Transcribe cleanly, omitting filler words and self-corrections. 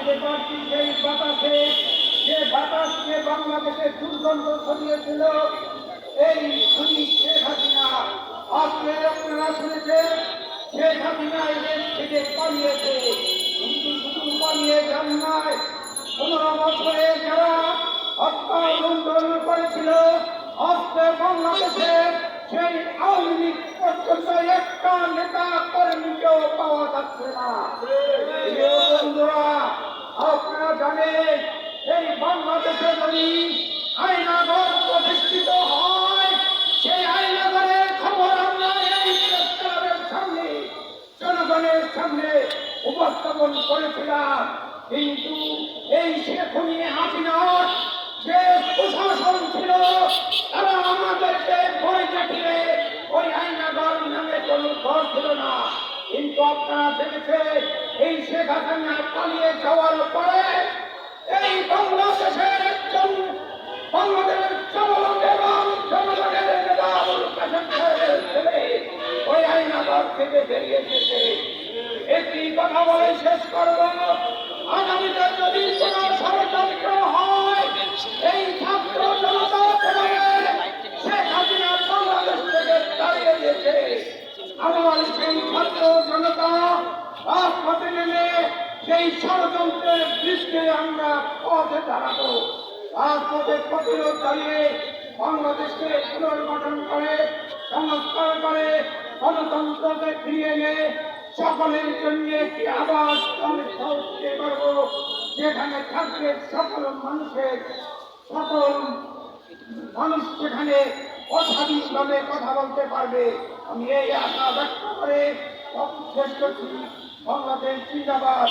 দেখতে পাচ্ছি সেই বাতাসে, যে বাতাসকে বাংলাদেশের দুর্গন্ধ ছড়িয়েছিল এই শেখ হাসিনা। আজকে আপনারা শুনেছেন শেখ হাসিনা এই দেশ থেকে পালিয়েছে, কিন্তু শুধু পালিয়ে যান নাই, 15 বছরে যারা হত্যা লুণ্ঠন করেছিল আজকে বাংলাদেশের সেই আওয়ামী লীগ পর্যন্ত একটা নেতা কর্মীকেও পাওয়া যাচ্ছে না। বন্ধুরা, আপনারা জানেন এই বাংলাদেশে যদি আয়নাঘর প্রতিষ্ঠিত হয়, সেই আয়নাঘরের খবর আমরা এই প্রেসক্লাবের সামনে, জনগণের সামনে উপস্থাপন করেছিলাম। কিন্তু এই শেখুনি হাসিনার যে প্রশাসন ছিল তারা আমাদেরকে ভয় দেখিয়ে ওই আয়নাঘর নামে কোনো ঘর ছিল না। কিন্তু আপনারা দেখেছেন এই শেখ হাসিনা পালিয়ে যাওয়ার পরে এই বাংলাদেশের একজন বাংলাদেশের এবং জনগণের নেতা আবুল কাসেম সাহেবের ছেলে ওই আয়নাঘর থেকে বেরিয়ে এসেছে। একটি কথা বলে শেষ করব, আগামীতে যদি কোনো ষড়যন্ত্র হয় এই ছাত্র জনতা শেখ হাসিনা বাংলাদেশ থেকে দাঁড়িয়ে গেছে, আমার সেই ছাত্র জনতা রাজপথে নেমে সেই ষড়যন্ত্রের বিরুদ্ধে আমরা পথে দাঁড়াবো। রাজপথে প্রতিরোধ দাঁড়িয়ে বাংলাদেশকে পুনর্গঠন করে, সংস্কার করে, গণতন্ত্রকে ফিরিয়ে এনে সকলের জন্য একটি আবাস দিতে পারবো, যেখানে থাকবে সকল মানুষ সেখানে অস্বাধীনভাবে কথা বলতে পারবে। আমি এই আশা ব্যক্ত করে শেষ করছি। বাংলাদেশ জিন্দাবাদ।